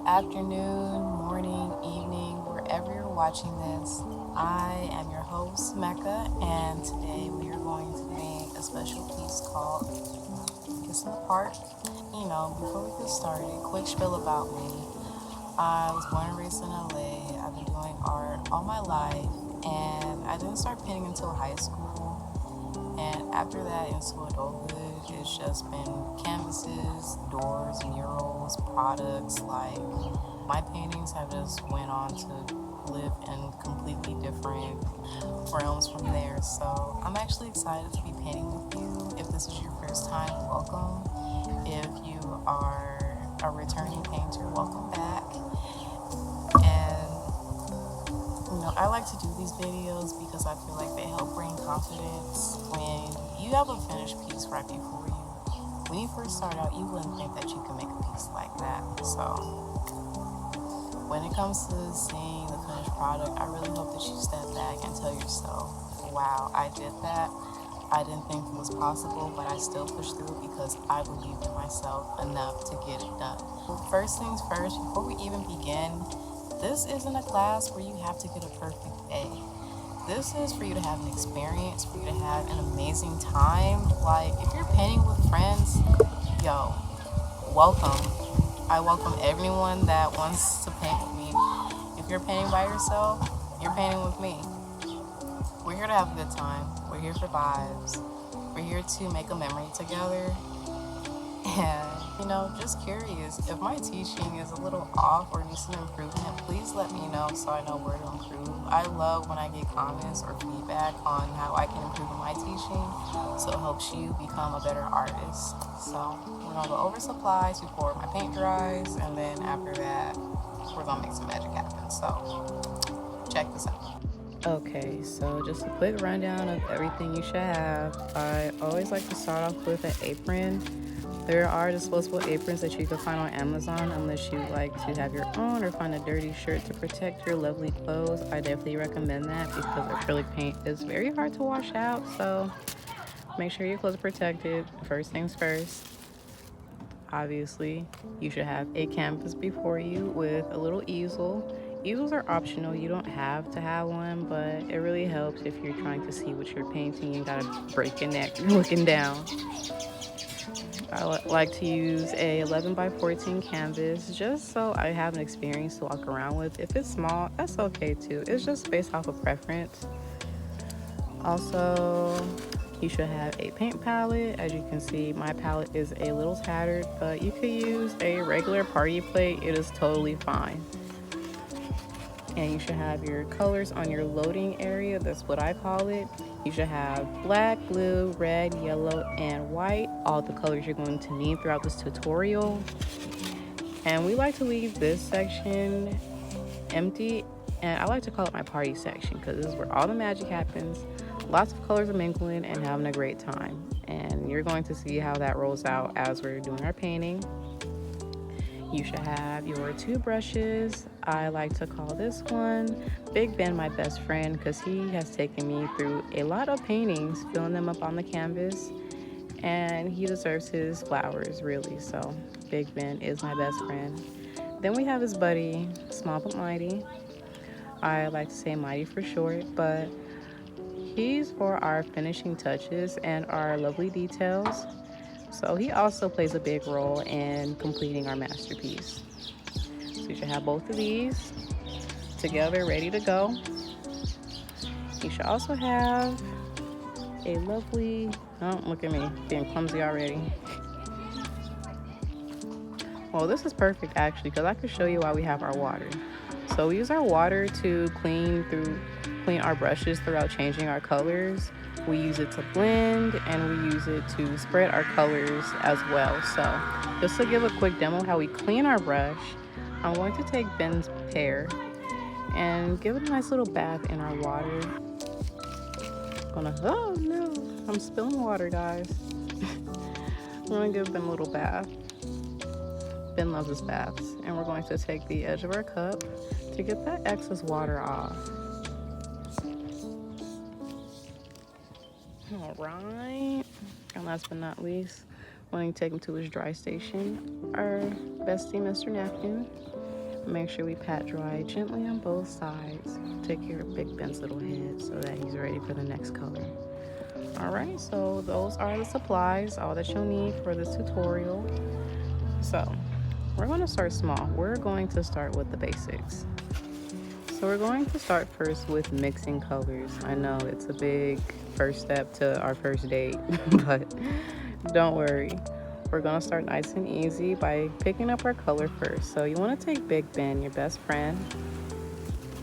afternoon, morning, evening, wherever you're watching this. I am your host, Mecca, and today we are going to make a special piece called Kiss in the Park. Before we get started, quick spiel about me. I was born and raised in LA. I've been doing art all my life, and I didn't start painting until high school. And after that, into adulthood, it's just been canvases, doors, murals, products. Like, my paintings have just went on to live in completely different realms from there. So I'm actually excited to be painting with you. If this is your first time, welcome. If you are a returning painter, welcome back. And I like to do these videos because I feel like they help bring confidence when you have a finished piece right before you. When you first start out, you wouldn't think that you can make a piece like that. So when it comes to seeing the finished product, I really hope that you step back and tell yourself, wow, I did that. I didn't think it was possible, but I still pushed through it because I believed in myself enough to get it done. First things first, before we even begin, this isn't a class where you have to get a perfect A. This is for you to have an experience, for you to have an amazing time. Like, if you're painting with friends, yo, welcome. I welcome everyone that wants to paint with me. If you're painting by yourself, you're painting with me. We're here to have a good time. We're here for vibes. We're here to make a memory together. And, just curious, if my teaching is a little off or needs some improvement, please let me know so I know where to improve. I love when I get comments or feedback on how I can improve in my teaching, so it helps you become a better artist. So we're going to go over supplies before my paint dries, and then after that, we're going to make some magic happen. So check this out. Okay, so just a quick rundown of everything you should have. I always like to start off with an apron. There are disposable aprons that you can find on Amazon unless you like to have your own or find a dirty shirt to protect your lovely clothes. I definitely recommend that because acrylic paint is very hard to wash out, so make sure your clothes are protected. First things first, obviously, you should have a canvas before you with a little easel. Easels are optional, you don't have to have one, but it really helps if you're trying to see what you're painting and gotta break your neck looking down. I like to use a 11 by 14 canvas just so I have an experience to walk around with. If it's small, that's okay too. It's just based off of preference. Also, you should have a paint palette. As you can see, my palette is a little tattered, but you could use a regular party plate. It is totally fine. And you should have your colors on your loading area. That's what I call it. You should have black, blue, red, yellow, and white, all the colors you're going to need throughout this tutorial. And we like to leave this section empty, and I like to call it my party section because this is where all the magic happens. Lots of colors are mingling and having a great time. And you're going to see how that rolls out as we're doing our painting. You should have your two brushes. I like to call this one Big Ben my best friend because he has taken me through a lot of paintings, filling them up on the canvas, and he deserves his flowers, really. So Big Ben is my best friend. Then we have his buddy, Small but Mighty. I like to say Mighty for short, but he's for our finishing touches and our lovely details. So he also plays a big role in completing our masterpiece. So you should have both of these together, ready to go. You should also have a lovely, oh, look at me, being clumsy already. Well, this is perfect actually, because I could show you why we have our water. So we use our water to clean our brushes throughout changing our colors. We use it to blend, and we use it to spread our colors as well. So just to give a quick demo how we clean our brush, I'm going to take Ben's pear and give it a nice little bath in our water. Oh no, I'm spilling water, guys. I'm gonna give Ben a little bath. Ben loves his baths. And we're going to take the edge of our cup to get that excess water off. All right, and last but not least, we're going to take him to his dry station, our bestie, Mr. Napkin. make sure we pat dry gently on both sides. Take care of Big Ben's little head so that he's ready for the next color. Alright, so those are the supplies, all that you'll need for this tutorial. So, we're going to start small. We're going to start with the basics. So we're going to start first with mixing colors. I know it's a big first step to our first date, but don't worry. We're going to start nice and easy by picking up our color first. So you want to take Big Ben, your best friend,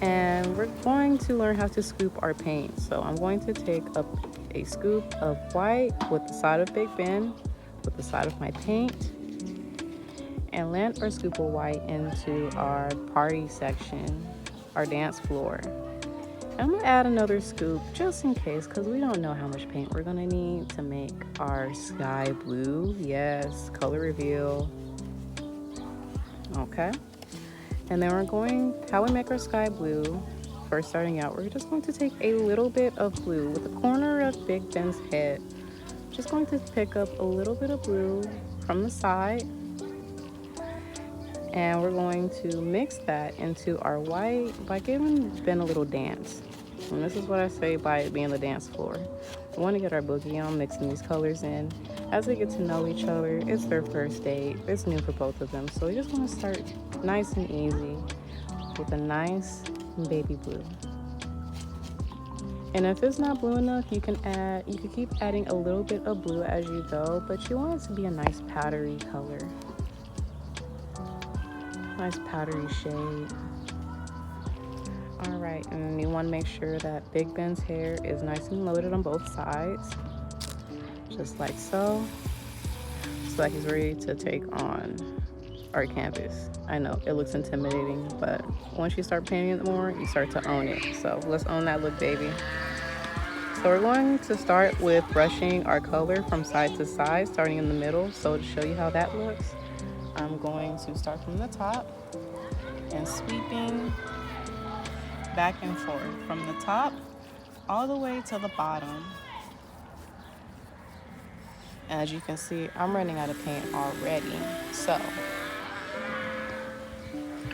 and we're going to learn how to scoop our paint. So I'm going to take up a scoop of white with the side of Big Ben, with the side of my paint, and land our scoop of white into our party section, our dance floor. I'm gonna add another scoop just in case, because we don't know how much paint we're gonna need to make our sky blue. Yes, color reveal. Okay. And then how we make our sky blue, first starting out, we're just going to take a little bit of blue with the corner of Big Ben's head. Just going to pick up a little bit of blue from the side, and we're going to mix that into our white by giving Ben a little dance. And this is what I say by being the dance floor. We want to get our boogie on, mixing these colors in. As they get to know each other, it's their first date. It's new for both of them. So we just want to start nice and easy with a nice baby blue. And if it's not blue enough, you can keep adding a little bit of blue as you go, but you want it to be a nice powdery color. Nice powdery shade. Alright, and you want to make sure that Big Ben's hair is nice and loaded on both sides. Just like so. So that he's ready to take on our canvas. I know, it looks intimidating, but once you start painting it more, you start to own it. So let's own that look, baby. So we're going to start with brushing our color from side to side, starting in the middle. So to show you how that looks, I'm going to start from the top and sweeping back and forth from the top all the way to the bottom. As you can see, I'm running out of paint already. So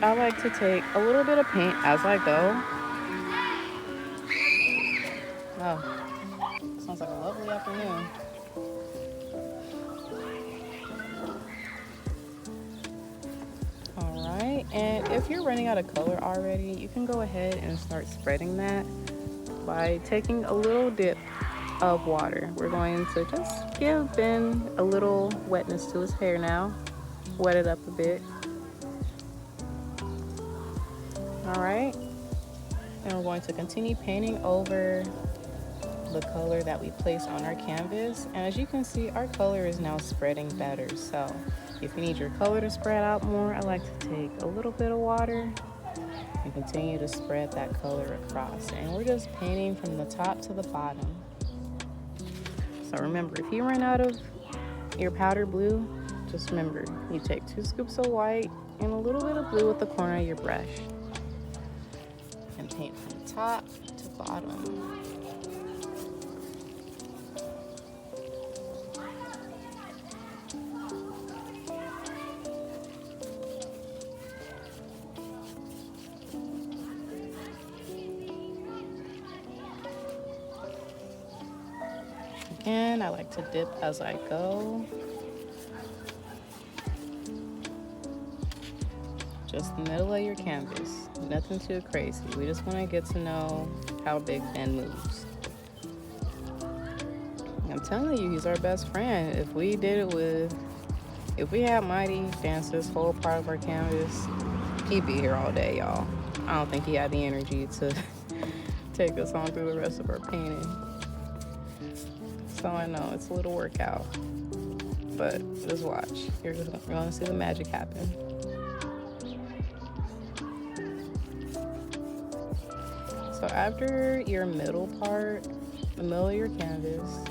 I like to take a little bit of paint as I go. Oh, sounds like a lovely afternoon. Alright, and if you're running out of color already, you can go ahead and start spreading that by taking a little dip of water. We're going to just give Ben a little wetness to his hair now. Wet it up a bit. Alright, and we're going to continue painting over the color that we placed on our canvas. And as you can see, our color is now spreading better. So if you need your color to spread out more, I like to take a little bit of water and continue to spread that color across. And we're just painting from the top to the bottom. So remember, if you run out of your powder blue, just remember, you take 2 scoops of white and a little bit of blue with the corner of your brush. And paint from top to bottom. Again, I like to dip as I go. Just the middle of your canvas. Nothing too crazy. We just want to get to know how Big Ben moves. I'm telling you, he's our best friend. If we had Mighty dance this whole part of our canvas, he'd be here all day, y'all. I don't think he had the energy to take us on through the rest of our painting. So I know it's a little workout, but just watch. You're going to see the magic happen. So after your middle part, the middle of your canvas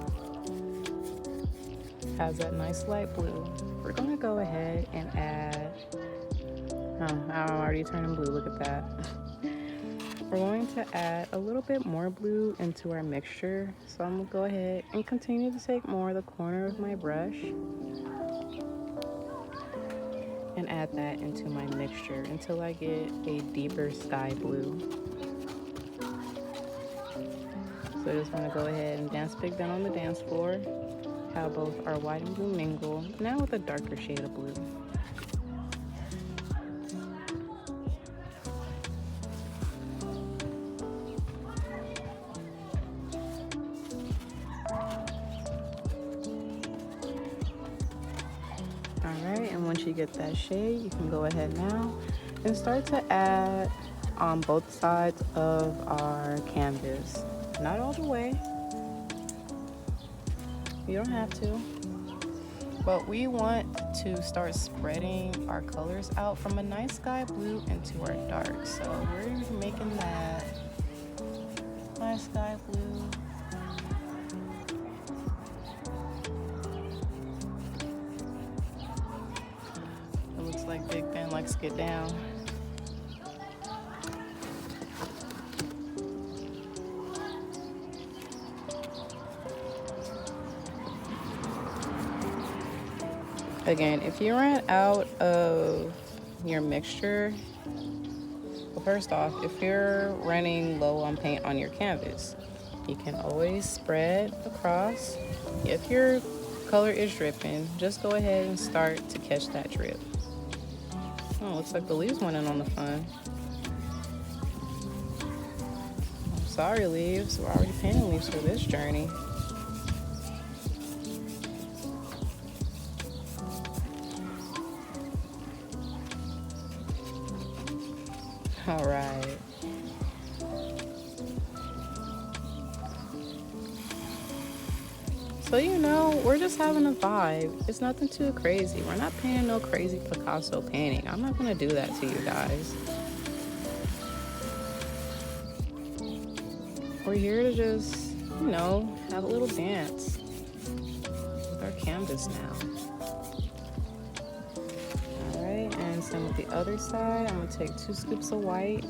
has that nice light blue, we're going to go ahead and add, I'm already turning blue, look at that. We're going to add a little bit more blue into our mixture. So I'm going to go ahead and continue to take more of the corner of my brush and add that into my mixture until I get a deeper sky blue. So I just want to go ahead and dance Big Ben on the dance floor, how both our white and blue mingle, now with a darker shade of blue. Alright, and once you get that shade, you can go ahead now and start to add on both sides of our canvas. Not all the way. You don't have to. But we want to start spreading our colors out from a nice sky blue into our dark. So we're making that nice sky blue. It looks like Big Ben likes to get down. Again, if you ran out of your mixture, well, first off, if you're running low on paint on your canvas, you can always spread across. If your color is dripping, just go ahead and start to catch that drip. Oh, looks like the leaves went in on the fun. I'm sorry, leaves. We're already painting leaves for this journey. All right. So, we're just having a vibe. It's nothing too crazy. We're not painting no crazy Picasso painting. I'm not gonna do that to you guys. We're here to just, have a little dance with our canvas now. And same with the other side. I'm gonna take 2 scoops of white.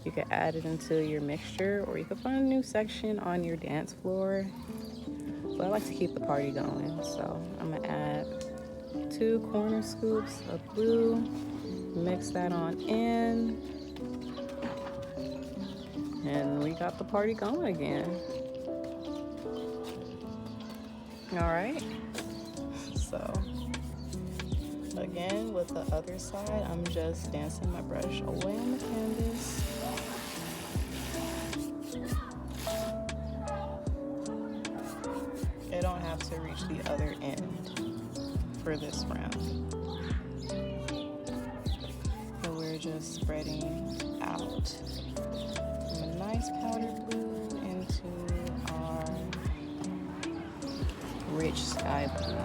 You can add it into your mixture, or you can find a new section on your dance floor. But I like to keep the party going, so I'm gonna add 2 corner scoops of blue, mix that on in, and we got the party going again. All right, so again, with the other side, I'm just dancing my brush away on the canvas. I don't have to reach the other end for this round. So we're just spreading out from a nice powder blue into our rich sky blue.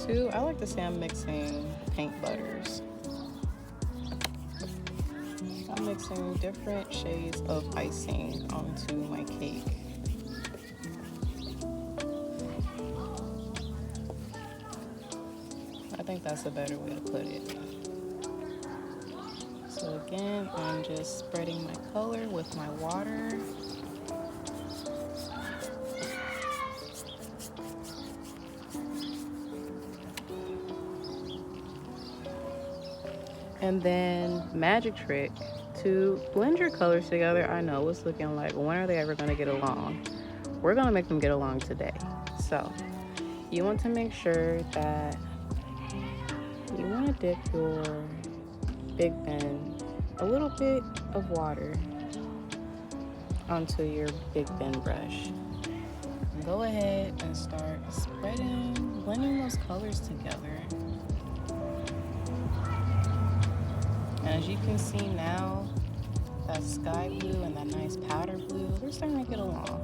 Too, I like to say I'm mixing paint butters. I'm mixing different shades of icing onto my cake. I think that's a better way to put it. So again, I'm just spreading my color with my water. And then magic trick to blend your colors together. I know it's looking like, when are they ever going to get along? We're going to make them get along today. So you want to make sure that you want to dip your Big Ben a little bit of water onto your Big Ben brush. And go ahead and start spreading, blending those colors together. And as you can see now, that sky blue and that nice powder blue, they're starting to get along.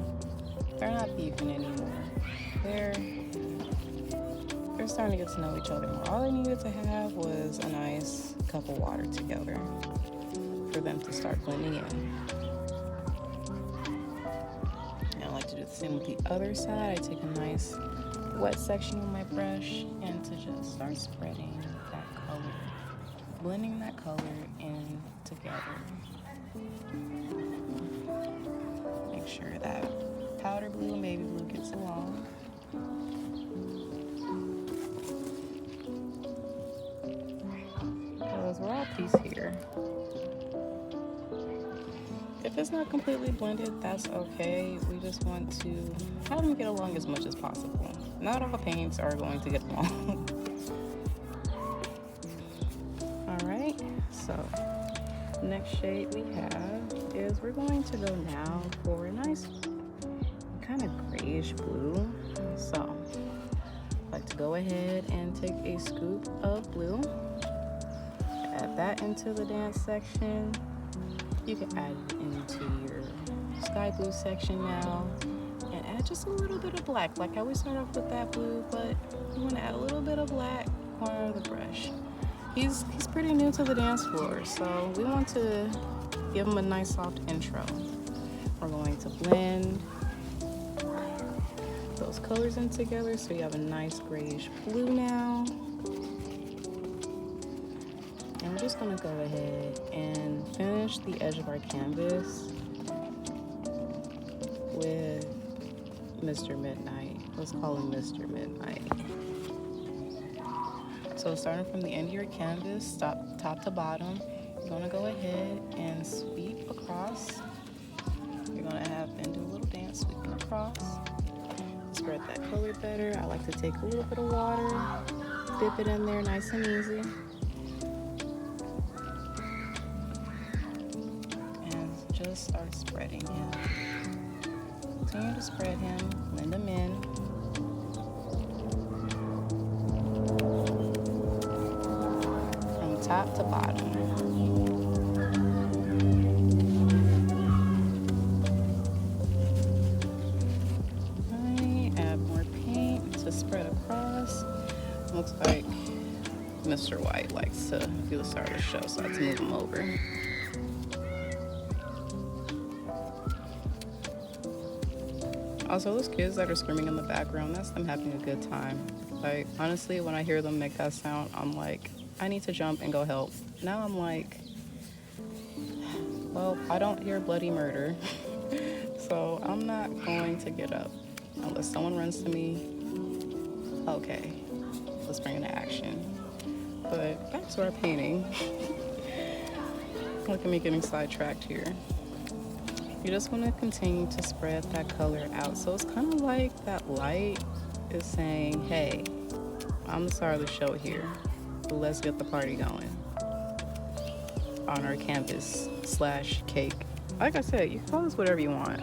They're not beefing anymore. They're starting to get to know each other more. All they needed to have was a nice cup of water together for them to start blending in. And I like to do the same with the other side. I take a nice wet section of my brush and to just start spreading that color, blending that color in together. Make sure that powder blue and baby blue gets along. If it's not completely blended, that's okay. We just want to have them get along as much as possible. Not all paints are going to get along. Alright, so next shade we have is we're going to go now for a nice kind of grayish blue. So I'd like to go ahead and take a scoop of blue, add that into the dance section. You can add it into your sky blue section now and add just a little bit of black. Like I always start off with that blue, but you want to add a little bit of black corner of the brush. He's pretty new to the dance floor, so we want to give him a nice soft intro. We're going to blend those colors in together so you have a nice grayish blue now. And we're just going to go ahead and finish the edge of our canvas with Mr. Midnight. Let's call him Mr. Midnight. So starting from the end of your canvas, top to bottom, you're going to go ahead and sweep across. You're going to have them do a little dance sweeping across. Spread that color better. I like to take a little bit of water, dip it in there nice and easy. And just start spreading him. Continue to spread him, blend him in. From top to bottom. Spread across. Looks like Mr. White likes to do the start of the show, so I have to move him over. Also, those kids that are screaming in the background, that's them having a good time. Like, honestly, when I hear them make that sound, I'm like, I need to jump and go help. Now I'm like, well, I don't hear bloody murder, so I'm not going to get up unless someone runs to me. Okay, let's bring it into action. But back to our painting. Look at me getting sidetracked here. You just want to continue to spread that color out. So it's kind of like that light is saying, hey, I'm the star of the show here. But let's get the party going on our canvas / cake. Like I said, you can call this whatever you want.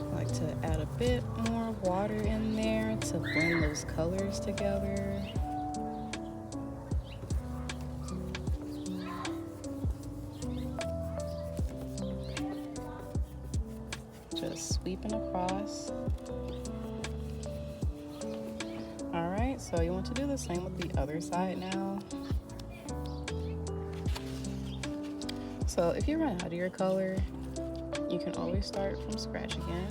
I like to add a bit more water in there to blend those colors together. Just sweeping across. Alright, so you want to do the same with the other side now. So if you run out of your color, you can always start from scratch again.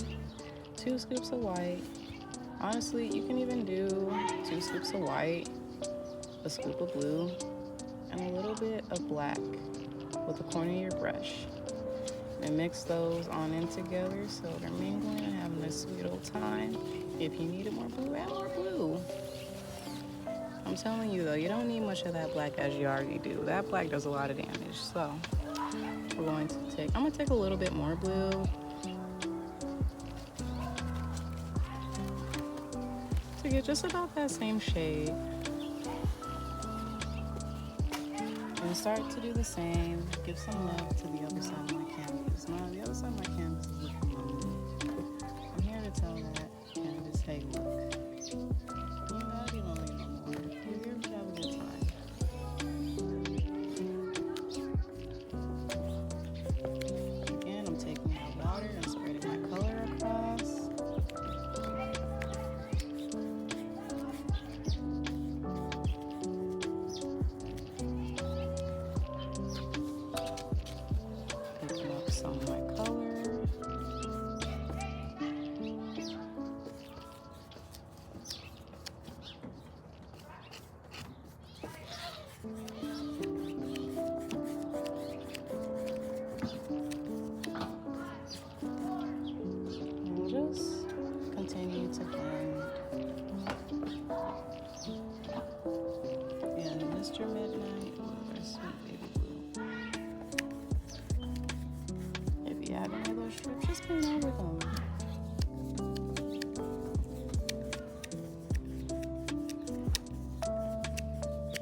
2 scoops of white. Honestly, you can even do 2 scoops of white, a scoop of blue, and a little bit of black with the corner of your brush. And mix those on in together so they're mingling and having a sweet old time. If you needed more blue, add more blue. I'm telling you though, you don't need much of that black as you already do. That black does a lot of damage. So I'm going to take a little bit more blue to get just about that same shade. And start to do the same. Give some love to the other side of my canvas. Now, the other side of my canvas is looking lonely. I'm here to tell that canvas, hey, look, you don't gotta be lonely no more. You're here to have a good time. Again, I'm taking my water and spreading my color across. Some of my color. And just continue to blend. And Mr. Midnight If you have any of those strips, just paint over them.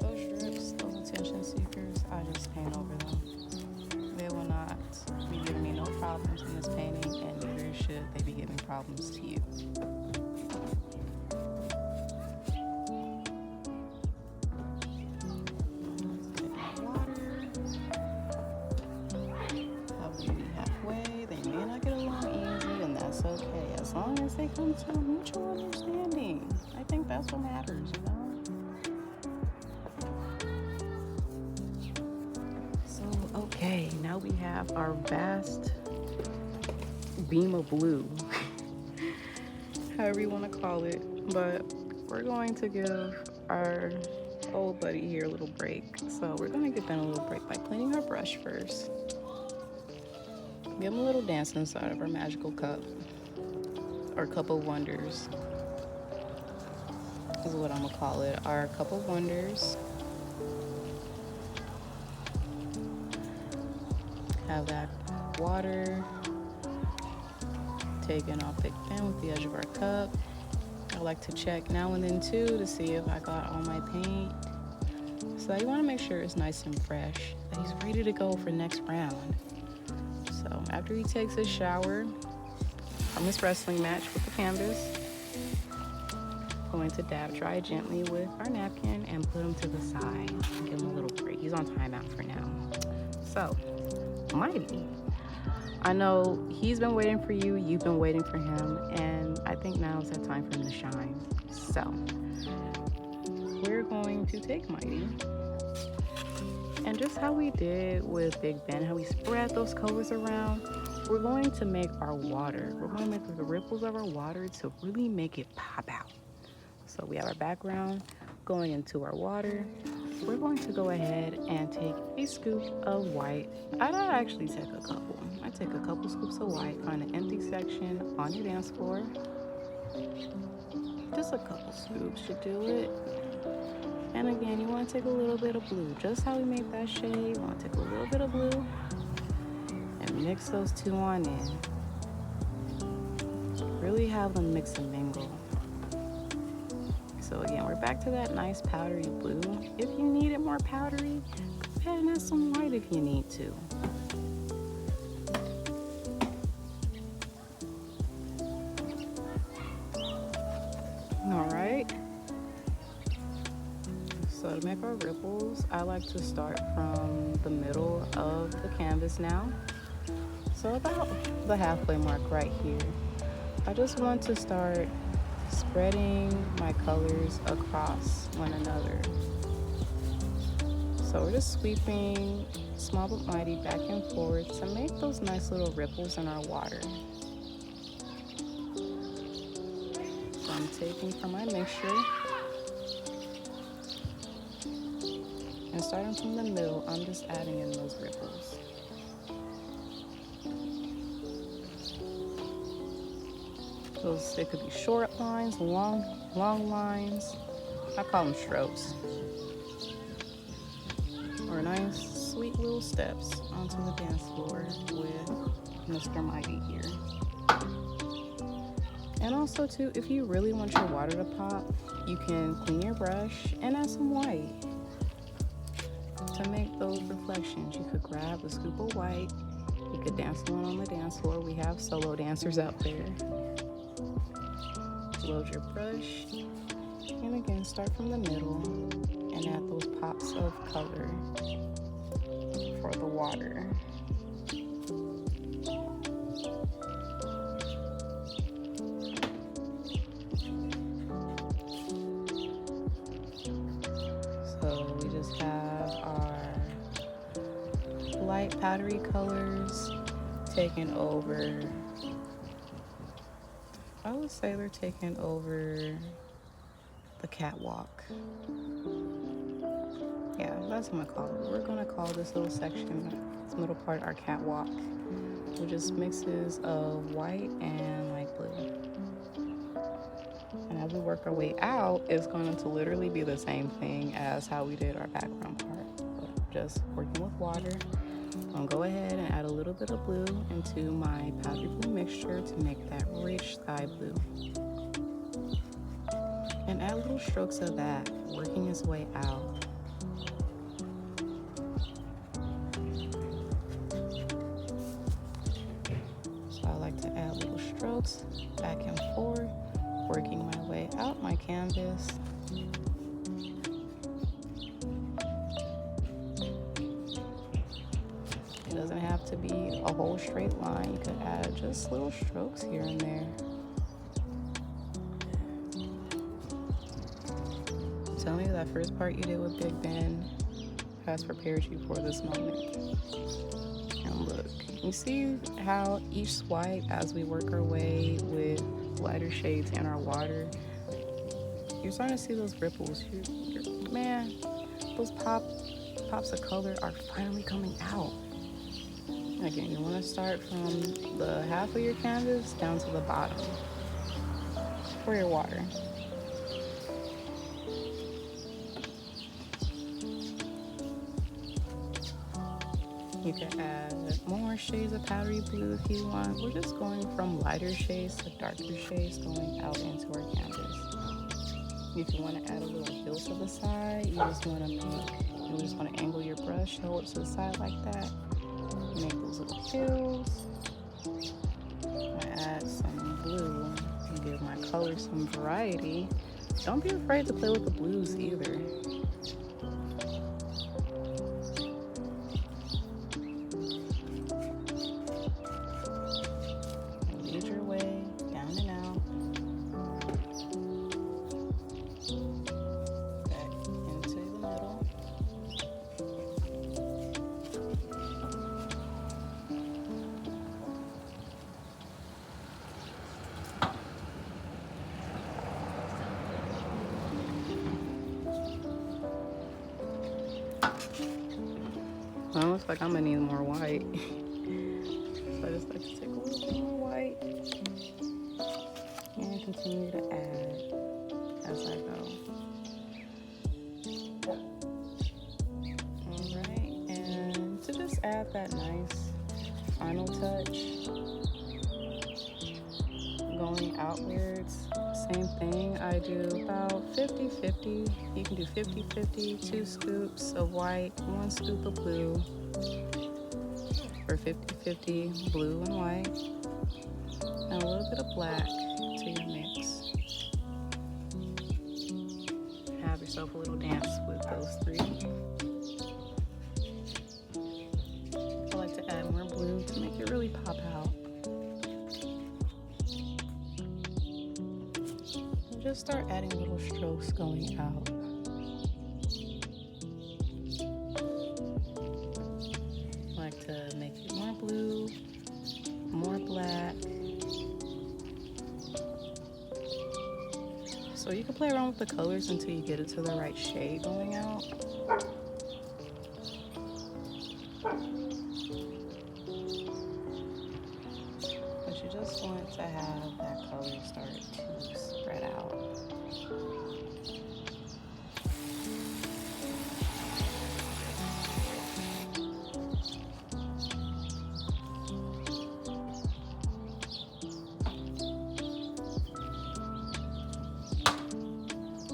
Those strips, those attention seekers, I just paint over them. They will not be giving me no problems in this painting, and neither should they be giving problems to you. Okay, as long as they come to a mutual understanding. I think that's what matters, you know? So, okay, now we have our vast beam of blue, however you want to call it. But we're going to give our old buddy here a little break. So we're going to give Ben a little break by cleaning our brush first. Give him a little dance inside of our magical cup. Our cup of wonders is what I'm gonna call it. Our cup of wonders. Have that water taken off Big Ben with the edge of our cup. I like to check now and then too to see if I got all my paint. So you want to make sure it's nice and fresh, that he's ready to go for next round. So after he takes his shower from his wrestling match with the canvas, going to dab dry gently with our napkin and put him to the side and give him a little break. He's on timeout for now. So, Mighty, I know he's been waiting for you, you've been waiting for him, and I think now is that time for him to shine. So, we're going to take Mighty, and just how we did with Big Ben, how we spread those colors around, we're going to make our water. We're going to make the ripples of our water to really make it pop out. So we have our background going into our water. We're going to go ahead and take a scoop of white. I'd actually take a couple. I take a couple scoops of white on an empty section on your dance floor. Just a couple scoops should do it. And again, you want to take a little bit of blue. Just how we made that shade, you want to take a little bit of blue and mix those two on in. Really have them mix and mingle. So again, we're back to that nice powdery blue. If you need it more powdery, go ahead and add some white if you need to. All right. So to make our ripples, I like to start from the middle of the canvas now. So about the halfway mark right here. I just want to start spreading my colors across one another. So we're just sweeping small but mighty back and forth to make those nice little ripples in our water. So I'm taking from my mixture and starting from the middle, I'm just adding in those ripples. Those, they could be short lines, long lines. I call them strokes. Or nice, sweet little steps onto the dance floor with Mr. Mighty here. And also too, if you really want your water to pop, you can clean your brush and add some white to make those reflections. You could grab a scoop of white. You could dance along on the dance floor. We have solo dancers out there. Load your brush, and again, start from the middle and add those pops of color for the water. So we just have our light powdery colors taking over. I would say they're taking over the catwalk. Yeah, that's what I'm gonna call it. We're gonna call this little section, this middle part, our catwalk, which just mixes of white and light blue. And as we work our way out, it's going to literally be the same thing as how we did our background part, but just working with water I'm gonna go ahead and add a little bit of blue into my powdery blue mixture to make that rich sky blue. And add little strokes of that, working its way out. So I like to add little strokes back and forth, working my way out my canvas. It doesn't have to be a whole straight line. You could add just little strokes here and there. Tell me that first part you did with Big Ben has prepared you for this moment. And look, you see how each swipe, as we work our way with lighter shades in our water, you're starting to see those ripples. Man, those pops of color are finally coming out. Again, you want to start from the half of your canvas down to the bottom for your water. You can add more shades of powdery blue if you want. We're just going from lighter shades to darker shades going out into our canvas. If you want to add a little hill to the side, you just want to angle your brush, hold it to the side like that. Make those little hills. I add some blue and give my color some variety. Don't be afraid to play with the blues either. And lead your way down and out. Back into the middle. Well, it looks like I'm gonna need more white. So I just like to take a little bit more white and continue to add as I go. Alright, and to just add that nice final touch, going outwards, same thing. I do about 50-50. You can do 50-50, 2 scoops of white, 1 scoop of blue, or 50-50 blue and white, and a little bit of black to your mix. Have yourself a little dance with those 3. I like to add more blue to make it really pop out. Just start adding little strokes going out. I like to make it more blue, more black. So you can play around with the colors until you get it to the right shade going out. But you just want to have that color start to spread out.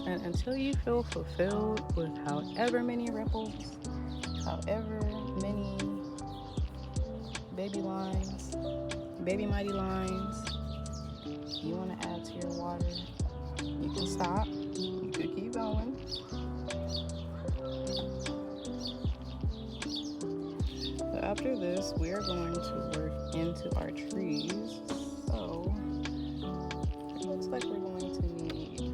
And until you feel fulfilled with however many ripples, however many baby lines, baby mighty lines you want to add to your water, you can stop. You could keep going. But after this, we are going to work into our trees. So it looks like we're going to need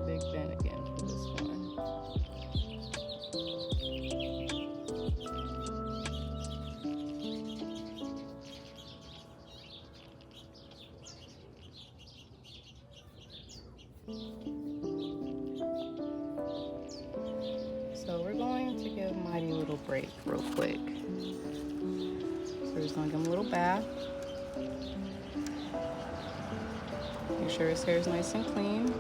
Big Ben again for this one. So we're going to give Mighty a little break real quick. So we're just going to give him a little bath. Make sure his hair is nice and clean.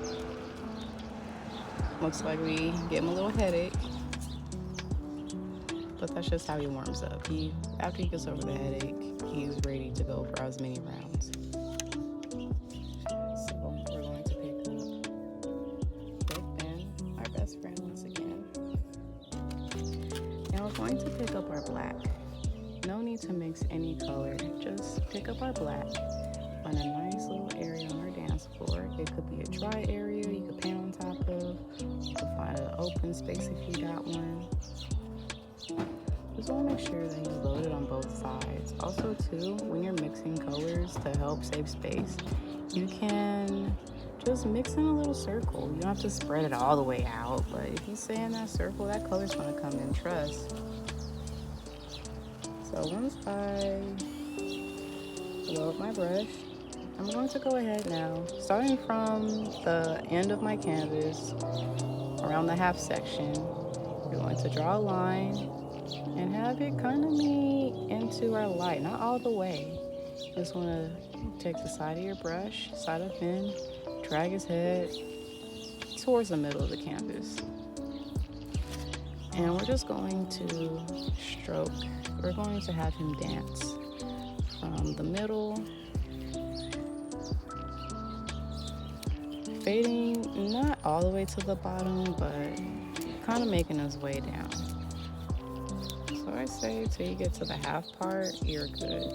Looks like we gave him a little headache. but that's just how he warms up. After he gets over the headache, he's ready to go for as many rounds. So we're going to pick up Big Ben, our best friend once again. And we're going to pick up our black. No need to mix any color. Just pick up our black. Find a nice little area on our dance floor. It could be a dry area you could paint on top of. You could find an open space if you got one. Just want to make sure that you load it on both sides. Also too, when you're mixing colors to help save space, you can just mix in a little circle. You don't have to spread it all the way out, but if you stay in that circle, that color's going to come in, trust. So once I load my brush, I'm going to go ahead now, starting from the end of my canvas, around the half section, we're going to draw a line and have it kind of meet into our light, not all the way. Just want to take the side of your brush, side of Ben, drag his head towards the middle of the canvas. And we're just going to stroke. We're going to have him dance from the middle, fading not all the way to the bottom, but kind of making his way down. So I say till you get to the half part, you're good.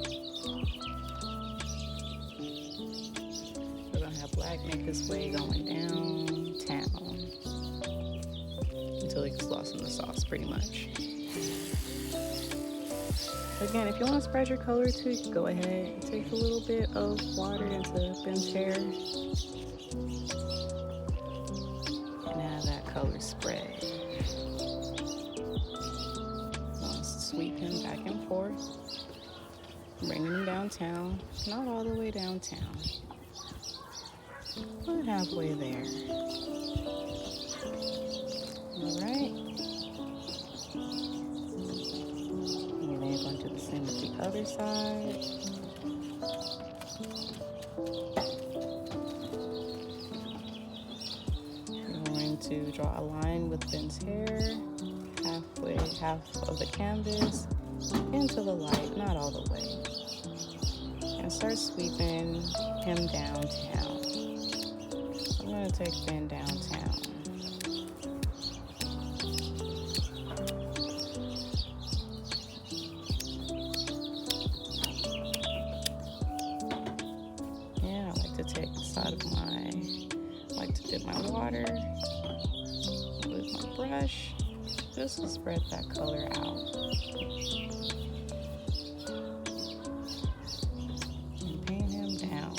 We're gonna have black make his way going downtown until he gets lost in the sauce, pretty much. Again, if you want to spread your color too, you can go ahead and take a little bit of water into Ben's hair and have that color spread. Sweep him back and forth, bringing him downtown, not all the way downtown, but halfway there. All right. And then going to do the same with the other side. We're going to draw a line with Ben's hair. Half of the canvas into the light, not all the way, and start sweeping him downtown. I'm going to take Ben downtown. And I like to take the side of I like to dip my water with my brush, just to spread that color out. And paint him down.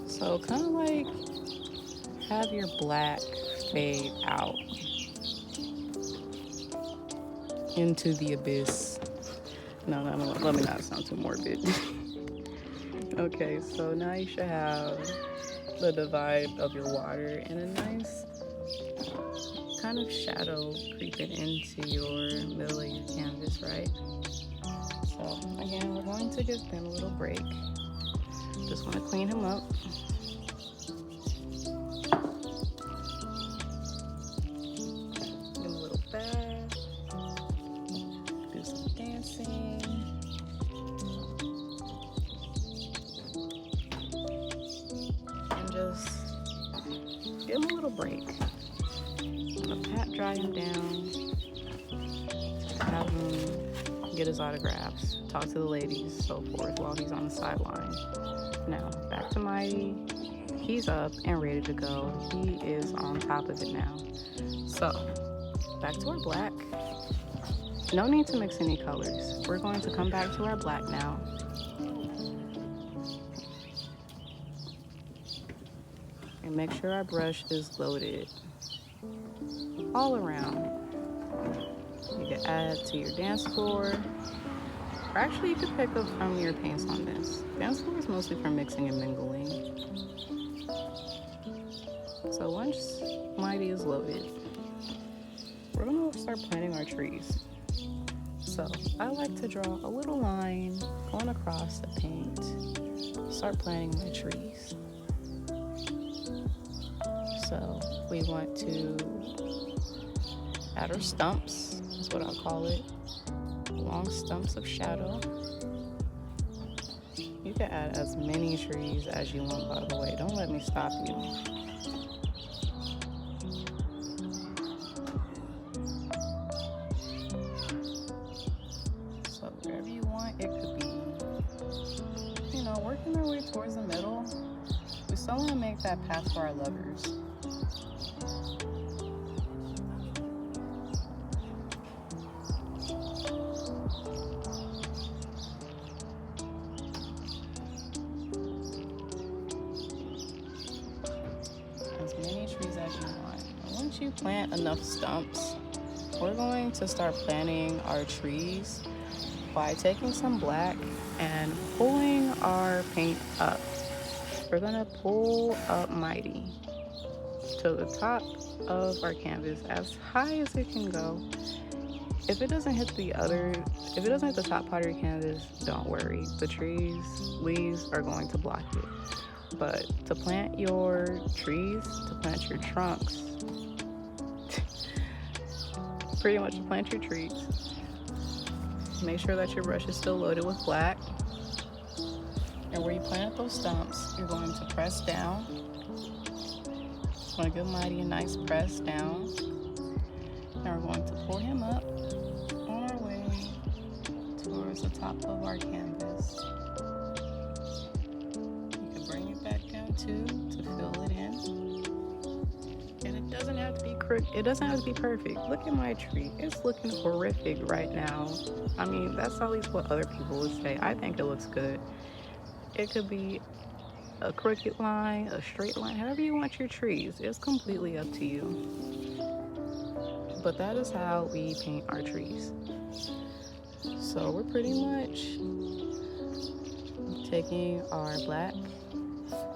So kind of like have your black fade out into the abyss. No, let me not sound too morbid. Okay, so now you should have the divide of your water and a nice kind of shadow creeping into your middle of your canvas, right? So again, we're going to give Ben a little break. Just want to clean him up. Give him a little bath. Do some dancing. And just give him a little break. I'm gonna pat dry him down. Have him get his autographs, talk to the ladies, so forth, while he's on the sideline. Now, back to Mighty. He's up and ready to go. He is on top of it now. So, back to our black. No need to mix any colors. We're going to come back to our black now. And make sure our brush is loaded all around. You can add to your dance floor. Or actually, you could pick up from your paints on this. Dance floor is mostly for mixing and mingling. So once Mighty is loaded, we're gonna start planting our trees. So I like to draw a little line going across the paint, start planting my trees. So we want to add our stumps, is what I'll call it, long stumps of shadow. You can add as many trees as you want, by the way. Don't let me stop you. So wherever you want, it could be, working our way towards the middle. We still want to make that path for our lovers. As many trees as you want. And once you plant enough stumps, we're going to start planting our trees by taking some black and pulling our paint up. We're gonna pull up mighty to the top of our canvas as high as it can go. If it doesn't hit the top part of your canvas, don't worry. The leaves are going to block it. But to plant your trees, to plant your trunks, pretty much to plant your trees, make sure that your brush is still loaded with black. And where you planted those stumps, you're going to press down. Just want to give Mighty a nice press down. And we're going to pull him up on our way towards the top of our canvas. You can bring it back down too to fill it in. And it doesn't have to be it doesn't have to be perfect. Look at my tree. It's looking horrific right now. I mean, that's at least what other people would say. I think it looks good. It could be a crooked line, a straight line, however you want your trees. It's completely up to you. But that is how we paint our trees. So we're pretty much taking our black,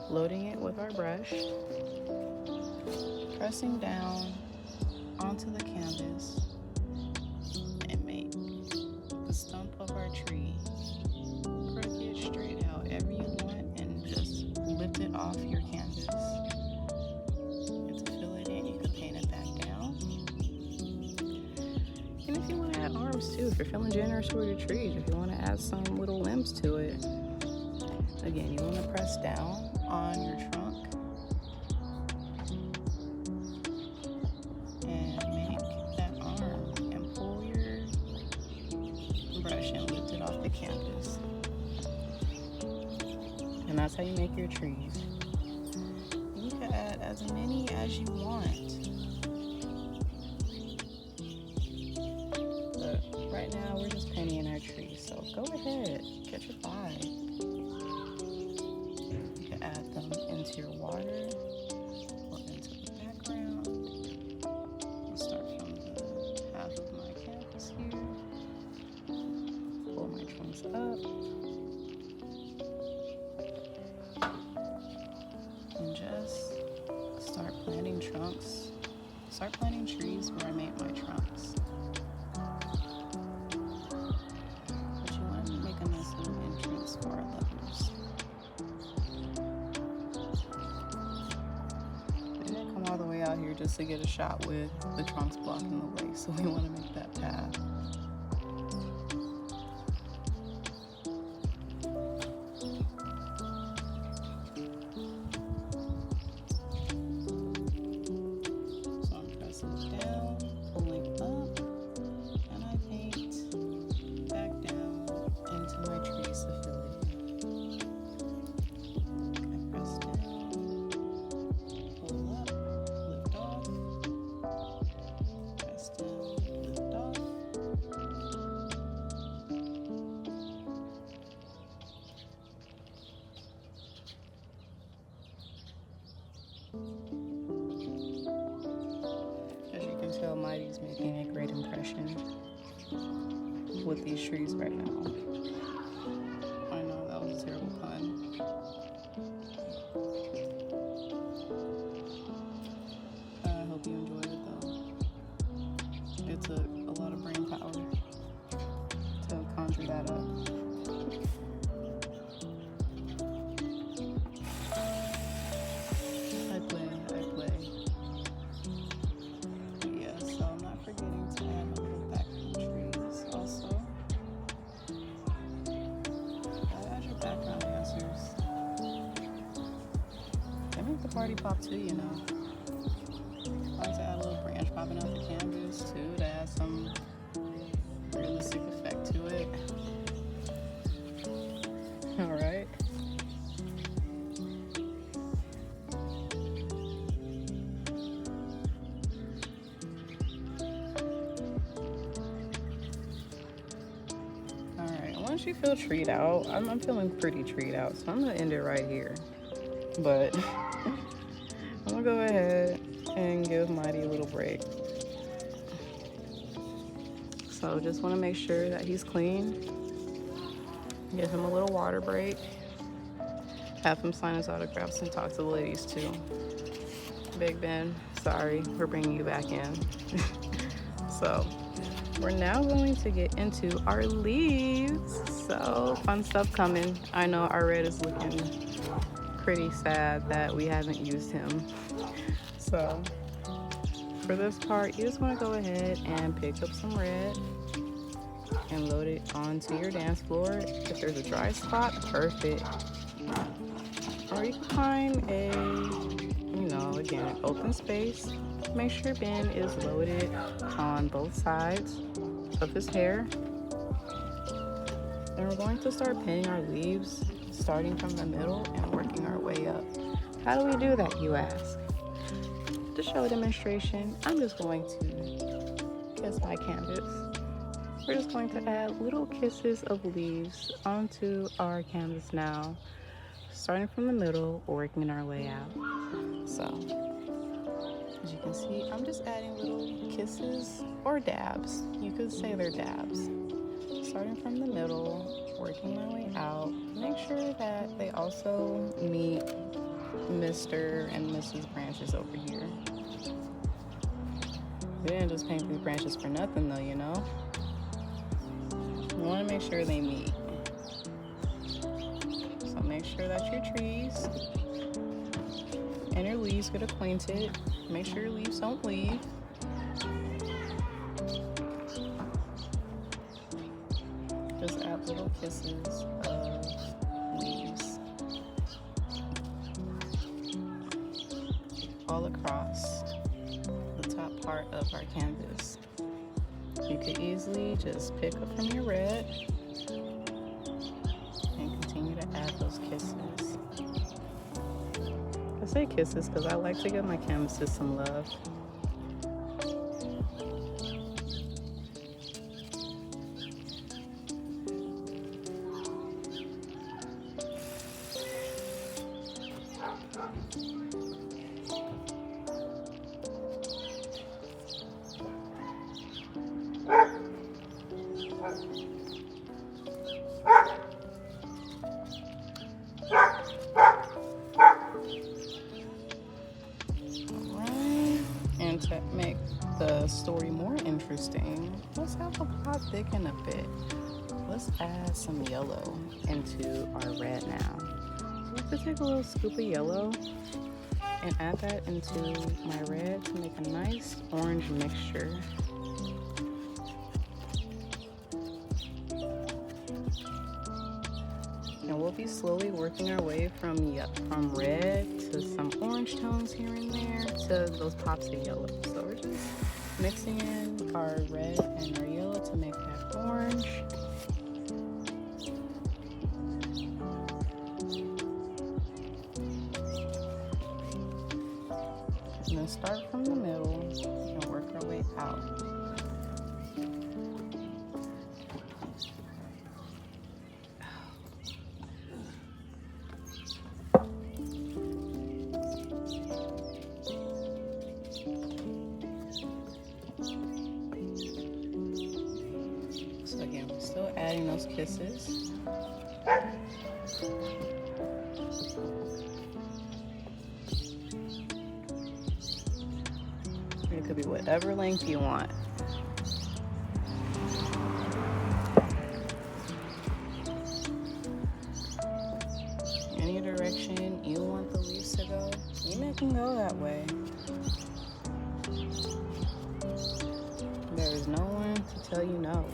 loading it with our brush, pressing down onto the canvas, and make the stump of our tree crooked, straight out, however you want, and just lift it off your canvas. And to fill it in, you can paint it back down. And if you want to add arms too, if you're feeling generous with your trees, if you want to add some little limbs to it, again, you want to press down on your trunk and make that arm and pull your brush and lift it off the canvas. And that's how you make your trees. You can add as many as you want. But right now we're just painting our trees, so go ahead, catch a vibe. You can add them into your water or into the background. I'll start from the half of my canvas here. Pull my trunks up. And just start planting trunks. Start planting trees where I made my trunks. But you want to make a nice little entrance for our lovers. We didn't come all the way out here just to get a shot with the trunks blocking the way, so we want to make that path. Down, pulling up, and I paint back down into my trees to fill it in. I press down, pull up, lift off, press down, lift off. Tell Mighty's making a great impression with these trees right now. I know that was a terrible pun. I hope you enjoyed it though. It took a lot of brain power. a party pop too, you know. I like to add a little branch popping out the canvas too to add some realistic effect to it. Alright. Once you feel treed out, I'm feeling pretty treed out, so I'm gonna end it right here. But I'm gonna go ahead and give Mighty a little break. So just want to make sure that he's clean. Give him a little water break. Have him sign his autographs and talk to the ladies too. Big Ben, sorry, we're bringing you back in. So we're now going to get into our leaves. So fun stuff coming. I know our red is looking pretty sad that we haven't used him. So for this part, you just want to go ahead and pick up some red and load it onto your dance floor. If there's a dry spot, perfect. Or you can find a, again, open space. Make sure Ben is loaded on both sides of his hair. And we're going to start pinning our leaves, starting from the middle and working our way up. How do we do that, you ask? To show a demonstration, I'm just going to kiss my canvas. We're just going to add little kisses of leaves onto our canvas now, starting from the middle, working our way out. So, as you can see, I'm just adding little kisses or dabs. You could say they're dabs. Starting from the middle, working my way out. Make sure that they also meet Mr. and Mrs. branches over here. We didn't just paint these branches for nothing though, you know? We want to make sure they meet. So make sure that your trees and your leaves get acquainted. Make sure your leaves don't leave. Just add little kisses of leaves all across the top part of our canvas. You could easily just pick up from your red and continue to add those kisses. I say kisses because I like to give my canvases some love. And to make the story more interesting, let's have the plot thicken a bit. Let's add some yellow into our red now. So let's just take a little scoop of yellow and add that into my red to make a nice orange mixture. And we'll be slowly working our way from red to some orange tones here and there to those pops of yellow. So we're just mixing in our red and our yellow to make that orange. And then start from the middle and work our way out. So again, we're still adding those kisses. It could be whatever length you want. Any direction you want the leaves to go, you make them go that way. There is no one to tell you no.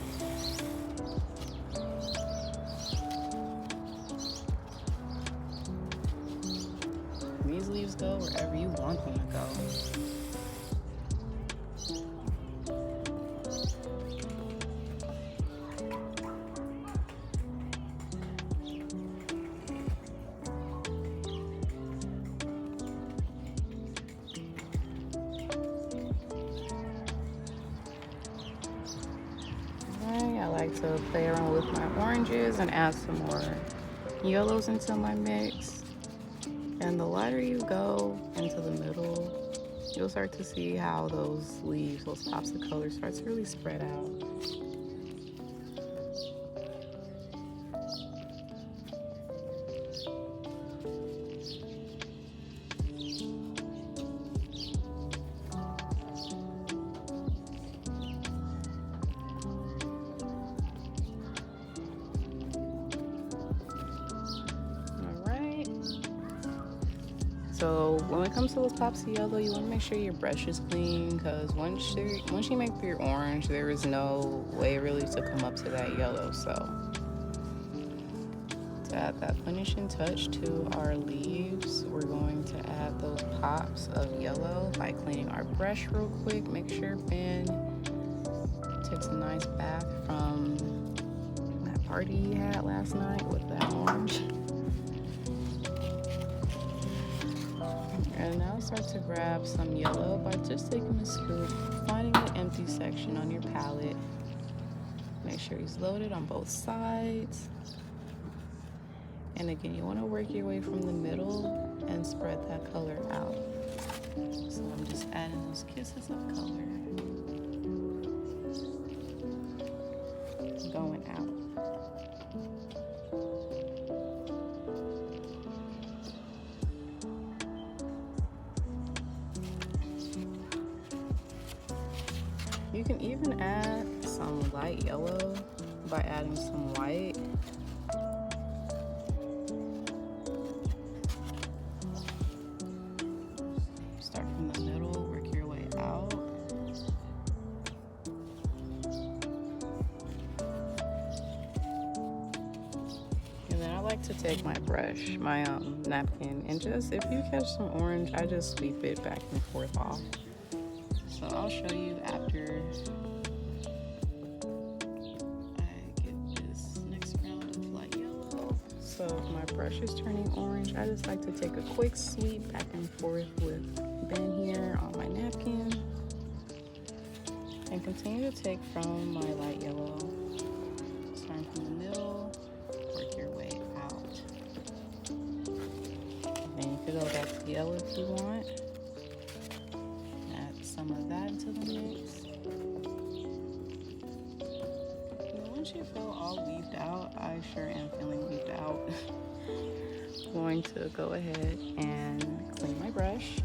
We these leaves go wherever you want them to go. I like to play around with my oranges and add some more yellows into my mix. And the lighter you go into the middle, you'll start to see how those leaves, those pops of color start to really spread out. So when it comes to those pops of yellow, you want to make sure your brush is clean, because once you make your orange, there is no way really to come up to that yellow. So to add that finishing touch to our leaves, we're going to add those pops of yellow by cleaning our brush real quick. Make sure Ben takes a nice bath from that party he had last night with that orange. And now start to grab some yellow by just taking a scoop, finding the empty section on your palette. Make sure he's loaded on both sides. And again, you want to work your way from the middle and spread that color out. So I'm just adding those kisses of color going out. You can even add some light yellow by adding some white. Start from the middle, work your way out. And then I like to take my brush, my napkin, and just, if you catch some orange, I just sweep it back and forth off. So I'll show you after I get this next round of light yellow. So if my brush is turning orange, I just like to take a quick sweep back and forth with Ben here on my napkin. And continue to take from my light yellow, starting from the middle, work your way out. Then you can go back to the yellow if you want. Some of that into the mix. And once you feel all weaved out, I sure am feeling weaved out. I'm going to go ahead and clean my brush.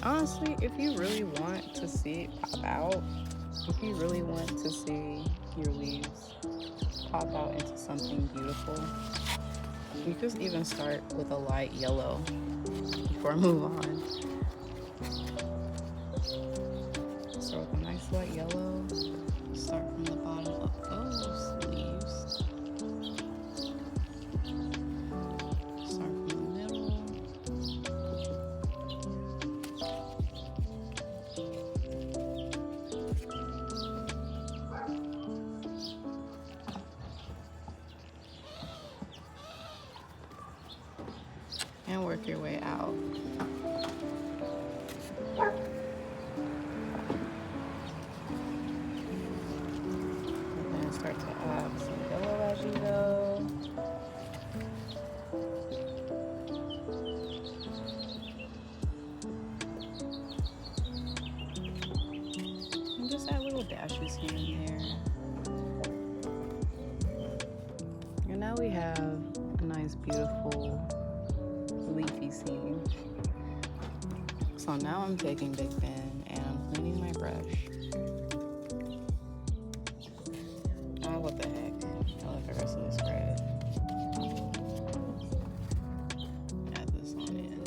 Honestly, if you really want to see it pop out, if you really want to see your leaves pop out into something beautiful, you could even start with a light yellow before I move on. Start with a nice light yellow. Start from the bottom of those leaves. Start from the middle. And work your way out. And then start to add some yellow as you go. And just add little dashes here and there. And now we have a nice, beautiful leafy scene. So now I'm taking Big Ben and I'm cleaning my brush. Oh, what the heck? I'll let the rest of this spread. Add this on in.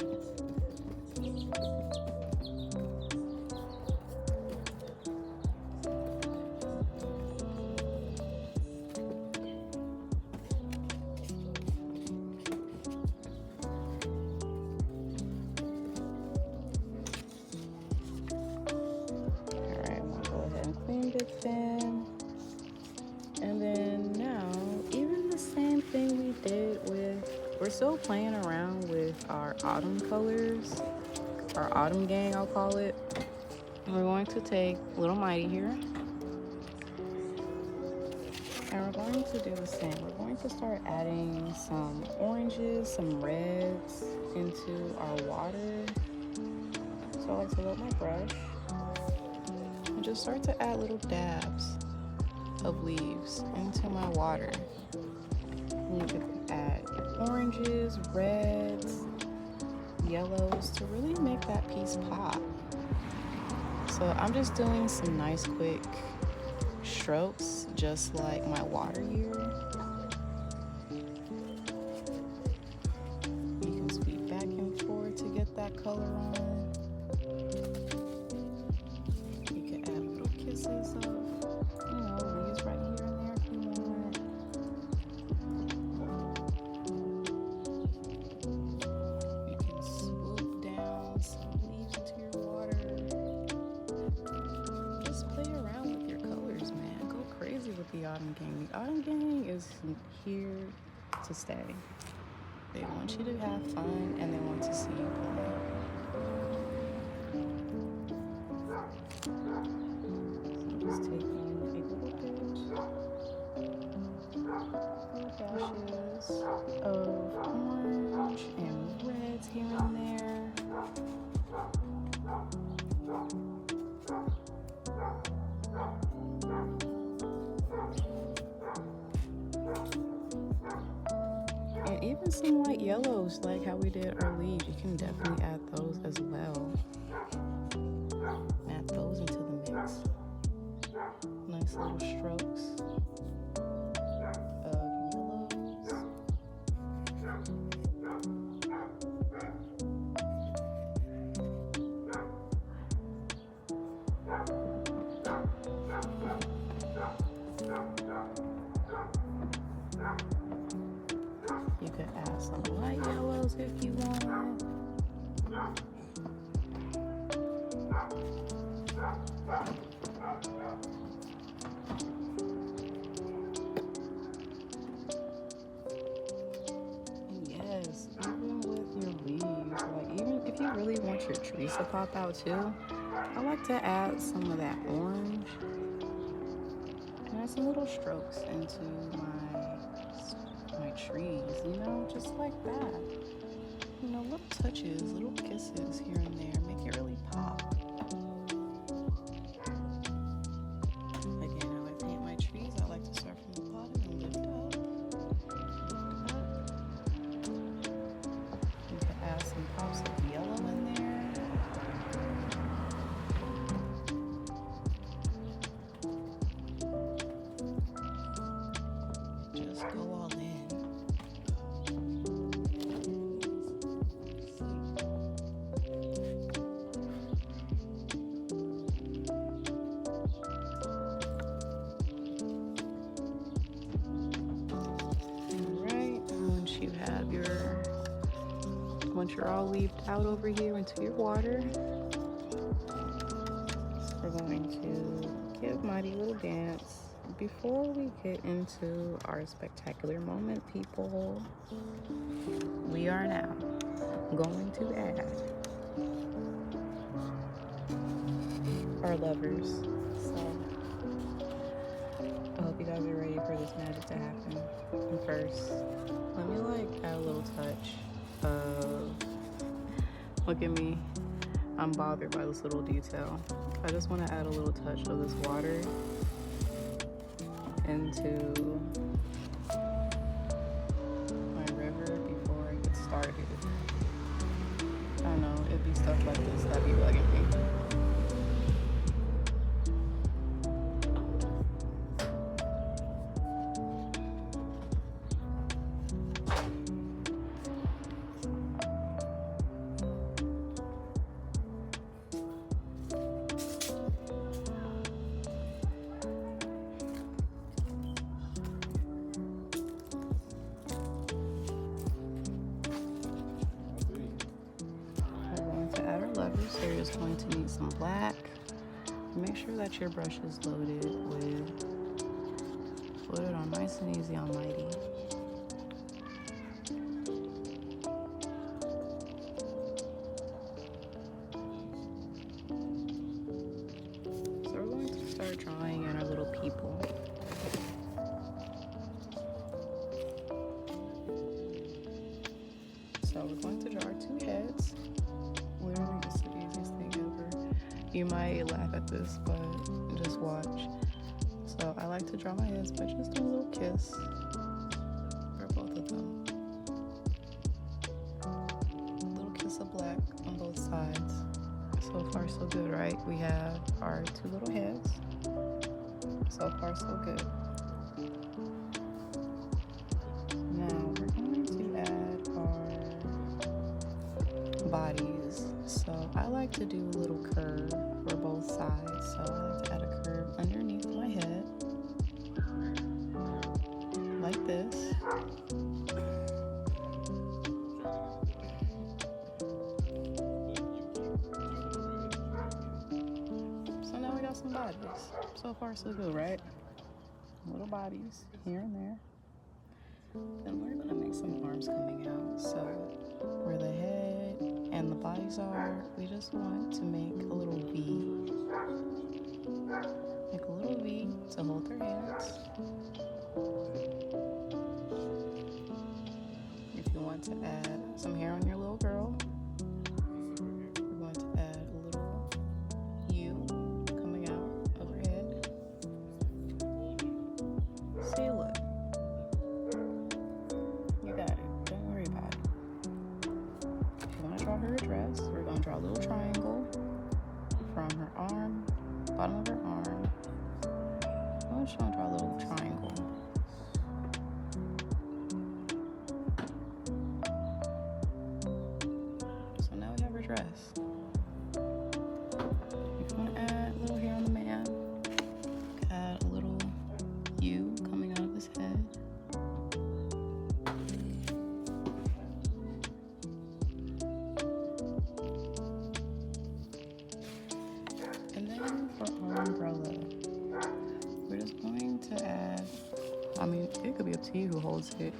really thin. And then now, even the same thing we did with, we're still playing around with our autumn colors, our autumn gang, I'll call it. And we're going to take Little Mighty here, and we're going to do the same. We're going to start adding some oranges, some reds into our water. So I like to load my brush and just start to add little dabs of leaves into my water. And you can add oranges, reds, yellows to really make that piece pop. So I'm just doing some nice quick strokes, just like my water here. You can sweep back and forth to get that color on. You can add little kisses of, leaves right here and there if you want. You can swoop down some leaves into your water. Just play around with your colors, man. Go crazy with the Autumn Gang. The Autumn Gang is here to stay. They want you to have fun and they want to see you play. So just take on a little bit, little dashes of orange and reds here and there. And even some light yellows, like how we did our leaves, you can definitely add those as well. Add those into the mix. Nice little strokes of yellows. You could add some light yellows if you want. And yes, even with your leaves, like even if you really want your trees to pop out too, I like to add some of that orange and add some little strokes into my trees, just like that. Little touches, little kisses here and there, make it really pop. Again, how I paint my trees, I like to start from the bottom and lift up, You can add some pops of yellow in there. Just go all in. Once you're all leaved out over here into your water, we're going to give Mighty a little dance. Before we get into our spectacular moment, people, we are now going to add our lovers. So I hope you guys are ready for this magic to happen. And first, let me add a little touch of, look at me, I'm bothered by this little detail. I just want to add a little touch of this water into my river before I get started. I know, it'd be stuff like this that be bugging me. So you're just going to need some black, Make sure that your brush is loaded with fluid on nice and easy on mighty. So we're going to start drawing in our little people. So we're going to draw our two heads. Literally just the easiest thing ever. You might laugh at this, but just watch. So I like to draw my heads by just doing a little kiss for both of them. A little kiss of black on both sides. So far so good, right? We have our two little heads. So far so good. Now we're going to add our bodies. So I like to do a little curve for both sides. So I like to add a curve underneath my head, like this. So now we got some bodies. So far so good, right? Little bodies here and there. Then we're gonna make some arms coming out. So where the head and the bodies are, we just want to make a little V. Make a little V to hold their hands. If you want to add some hair on your little girl, we're going to add a little U coming out of her head. See, look. You got it. Don't worry about it. If you want to draw her a dress, we're going to draw a little triangle from her arm, bottom of her arm. I'm just going to draw a little triangle. So now we have her dress. If you want to add a little hair on the man, add a little U coming out of his head. And then for our umbrella, we're just going to add, it could be up to you who holds it.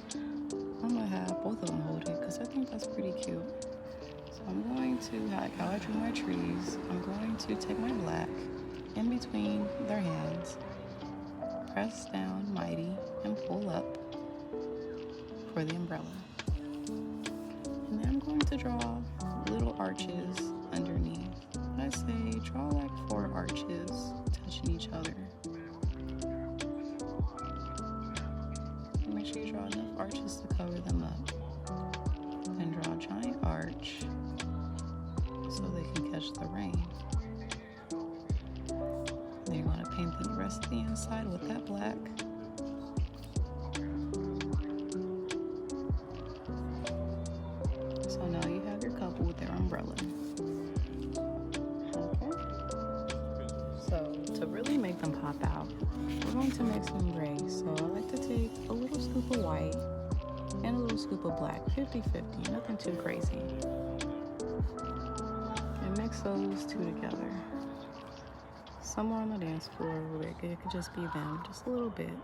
I'm going to have both of them hold it because I think that's pretty cute. So I'm going to, like how I drew my trees, I'm going to take my black in between their hands, press down mighty, and pull up for the umbrella. And then I'm going to draw little arches underneath. I say draw like 4 arches touching each other. And make sure you draw enough arches to cover them up. And draw a giant arch so they can catch the rain. Then you're going to paint the rest of the inside with that black. So now you have your couple with their umbrella. So to really make them pop out, we're going to make some gray. So I like to take a little scoop of white and a little scoop of black, 50-50, nothing too crazy. And mix those two together. Somewhere on the dance floor, where it could just be them, just a little bit.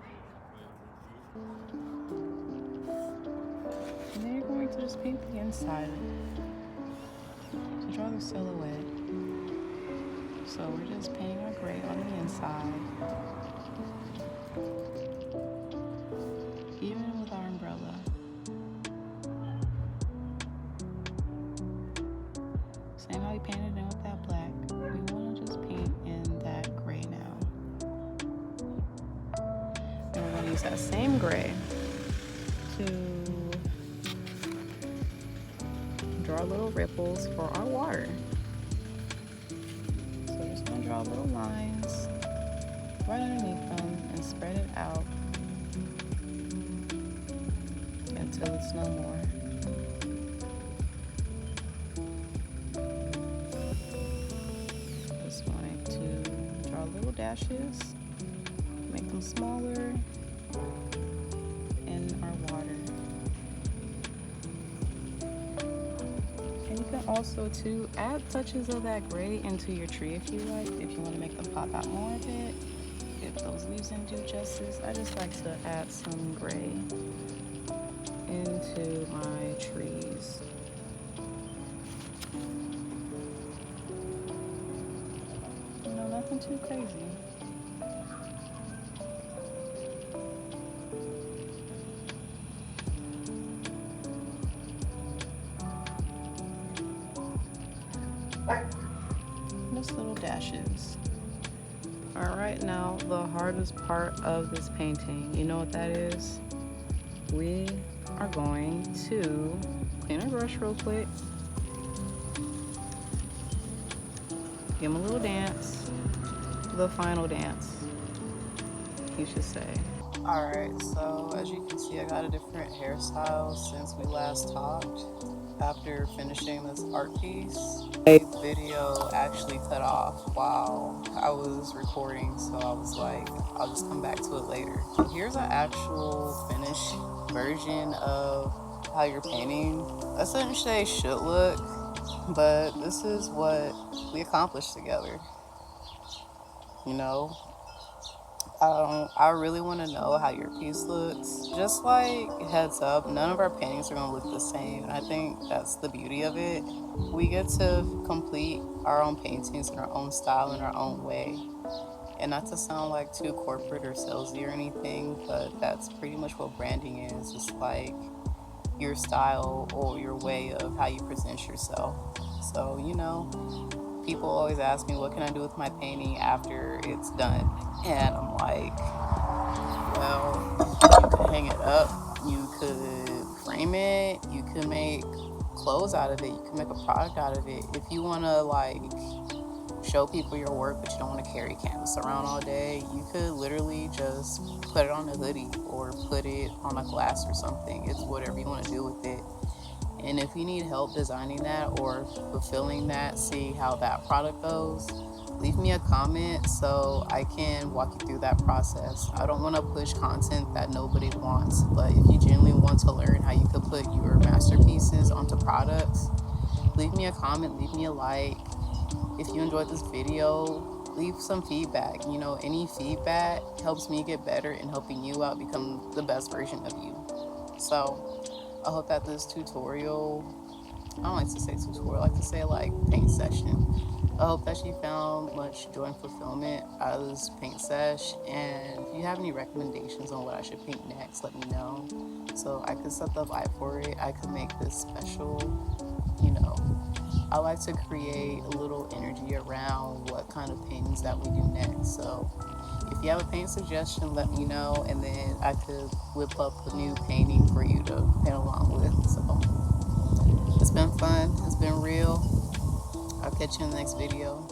And then you're going to just paint the inside to draw the silhouette. So we're just painting our gray on the inside. Even with our umbrella. Same how we painted in with that black. We want to just paint in that gray now. And we're going to use that same gray to draw little ripples for our water. Draw little lines right underneath them and spread it out until it's no more. Just going to draw little dashes, make them smaller in our water. And you can then also to add touches of that gray into your tree if you like, if you want to make them pop out more of it, if those leaves didn't do justice. I just like to add some gray into my trees. Nothing too crazy. Just little dashes. Alright, now the hardest part of this painting, you know what that is? We are going to clean our brush real quick. Give them a little dance. The final dance, you should say. Alright, so as you can see, I got a different hairstyle since we last talked. After finishing this art piece, the video actually cut off while I was recording, so I was like, I'll just come back to it later. Here's an actual finished version of how your painting essentially should look, but this is what we accomplished together. You know, I really want to know how your piece looks. Just like heads up, none of our paintings are going to look the same. And I think that's the beauty of it. We get to complete our own paintings in our own style, in our own way. And not to sound like too corporate or salesy or anything, but that's pretty much what branding is. It's like your style or your way of how you present yourself. So, you know, people always ask me, what can I do with my painting after it's done? And I'm like, well, you could hang it up, you could frame it, you could make clothes out of it, you can make a product out of it. If you want to like show people your work but you don't want to carry canvas around all day, you could literally just put it on a hoodie or put it on a glass or something. It's whatever you want to do with it. And if you need help designing that or fulfilling that, see how that product goes, leave me a comment so I can walk you through that process. I don't want to push content that nobody wants, but if you genuinely want to learn how you could put your masterpieces onto products, leave me a comment, leave me a like. If you enjoyed this video, leave some feedback. You know, any feedback helps me get better in helping you out become the best version of you. So I hope that this tutorial, I don't like to say tutorial, I like to say like paint session. I hope that you found much joy and fulfillment out of this paint sesh. And if you have any recommendations on what I should paint next, let me know. So I could set the vibe for it. I could make this special, you know. I like to create a little energy around what kind of paintings that we do next. So if you have a paint suggestion, let me know, and then I could whip up a new painting for you to paint along with. So it's been fun. It's been real. I'll catch you in the next video.